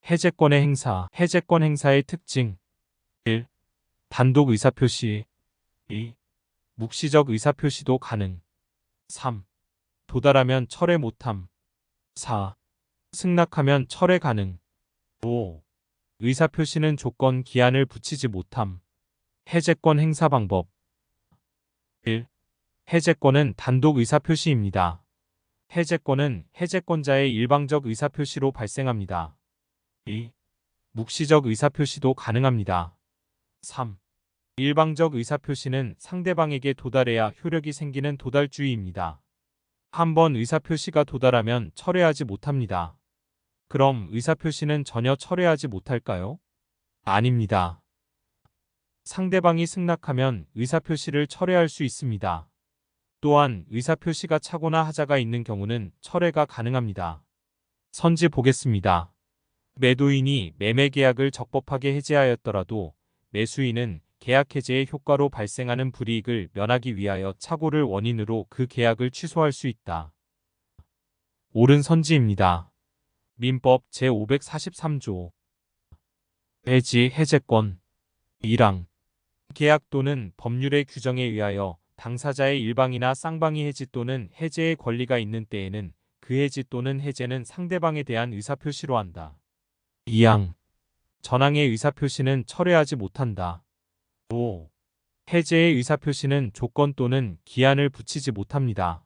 해제권의 행사. 해제권 행사의 특징. 1. 단독 의사표시. 2. 묵시적 의사표시도 가능. 3. 도달하면 철회 못함. 4. 승낙하면 철회 가능. 5. 의사표시는 조건 기한을 붙이지 못함. 해제권 행사 방법. 1. 해제권은 단독 의사표시입니다. 해제권은 해제권자의 일방적 의사표시로 발생합니다. 2. 묵시적 의사표시도 가능합니다. 3. 일방적 의사표시는 상대방에게 도달해야 효력이 생기는 도달주의입니다. 한번 의사표시가 도달하면 철회하지 못합니다. 그럼 의사표시는 전혀 철회하지 못할까요? 아닙니다. 상대방이 승낙하면 의사표시를 철회할 수 있습니다. 또한 의사표시가 차고나 하자가 있는 경우는 철회가 가능합니다. 선지 보겠습니다. 매도인이 매매계약을 적법하게 해제하였더라도 매수인은 계약 해제의 효과로 발생하는 불이익을 면하기 위하여 착오를 원인으로 그 계약을 취소할 수 있다. 옳은 선지입니다. 민법 제543조. 해지 해제권. 1항. 계약 또는 법률의 규정에 의하여 당사자의 일방이나 쌍방이 해지 또는 해제의 권리가 있는 때에는 그 해지 또는 해제는 상대방에 대한 의사표시로 한다. 2항. 전항의 의사표시는 철회하지 못한다. 5. 해제의 의사표시는 조건 또는 기한을 붙이지 못합니다.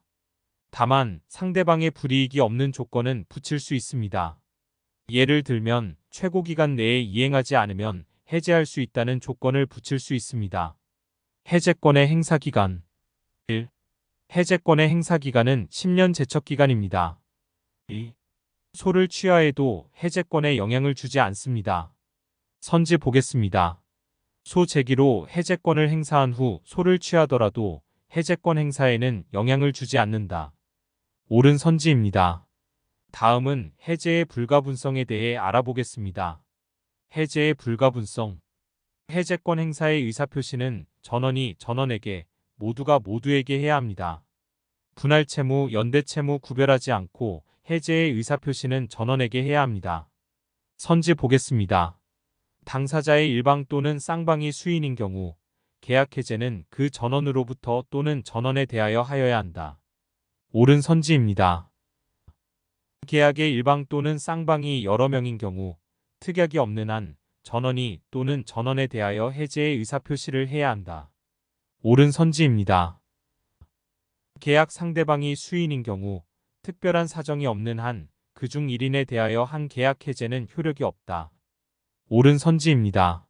다만 상대방의 불이익이 없는 조건은 붙일 수 있습니다. 예를 들면 최고기간 내에 이행하지 않으면 해제할 수 있다는 조건을 붙일 수 있습니다. 해제권의 행사기간. 1. 해제권의 행사기간은 10년 제척기간입니다. 2. 소를 취하해도 해제권에 영향을 주지 않습니다. 선지 보겠습니다. 소 제기로 해제권을 행사한 후 소를 취하더라도 해제권 행사에는 영향을 주지 않는다. 옳은 선지입니다. 다음은 해제의 불가분성에 대해 알아보겠습니다. 해제의 불가분성. 해제권 행사의 의사표시는 전원이 전원에게, 모두가 모두에게 해야 합니다. 분할 채무, 연대 채무 구별하지 않고 해제의 의사표시는 전원에게 해야 합니다. 선지 보겠습니다. 당사자의 일방 또는 쌍방이 수인인 경우 계약 해제는 그 전원으로부터 또는 전원에 대하여 하여야 한다. 옳은 선지입니다. 계약의 일방 또는 쌍방이 여러 명인 경우 특약이 없는 한 전원이 또는 전원에 대하여 해제의 의사표시를 해야 한다. 옳은 선지입니다. 계약 상대방이 수인인 경우 특별한 사정이 없는 한 그중 1인에 대하여 한 계약 해제는 효력이 없다. 옳은 선지입니다.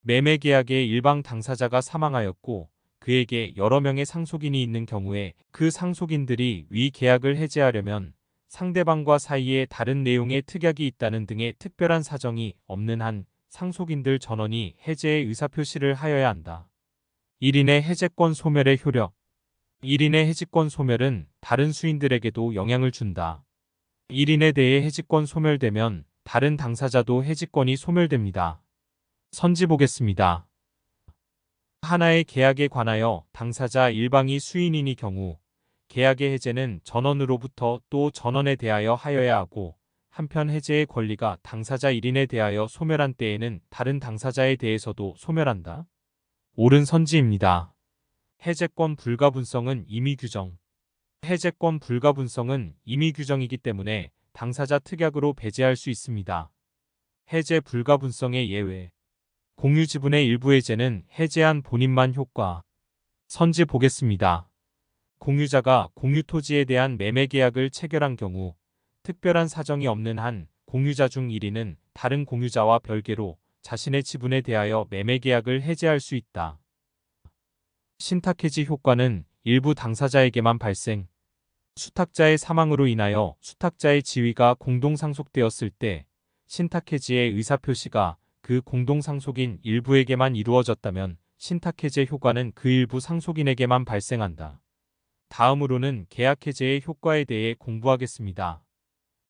매매계약의 일방 당사자가 사망하였고 그에게 여러 명의 상속인이 있는 경우에 그 상속인들이 위 계약을 해제하려면 상대방과 사이에 다른 내용의 특약이 있다는 등의 특별한 사정이 없는 한 상속인들 전원이 해제의 의사표시를 하여야 한다. 1인의 해제권 소멸의 효력. 1인의 해지권 소멸은 다른 수인들에게도 영향을 준다. 1인에 대해 해지권 소멸되면 다른 당사자도 해지권이 소멸됩니다. 선지 보겠습니다. 하나의 계약에 관하여 당사자 일방이 수인인이 경우 계약의 해제는 전원으로부터 또 전원에 대하여 하여야 하고 한편 해제의 권리가 당사자 1인에 대하여 소멸한 때에는 다른 당사자에 대해서도 소멸한다. 옳은 선지입니다. 해제권 불가분성은 임의규정. 해제권 불가분성은 임의규정이기 때문에 당사자 특약으로 배제할 수 있습니다. 해제 불가분성의 예외. 공유지분의 일부 해제는 해제한 본인만 효과. 선지 보겠습니다. 공유자가 공유토지에 대한 매매계약을 체결한 경우 특별한 사정이 없는 한 공유자 중 1인은 다른 공유자와 별개로 자신의 지분에 대하여 매매계약을 해제할 수 있다. 신탁해지 효과는 일부 당사자에게만 발생. 수탁자의 사망으로 인하여 수탁자의 지위가 공동상속되었을 때 신탁해지의 의사표시가 그 공동상속인 일부에게만 이루어졌다면 신탁해제 효과는 그 일부 상속인에게만 발생한다. 다음으로는 계약해제의 효과에 대해 공부하겠습니다.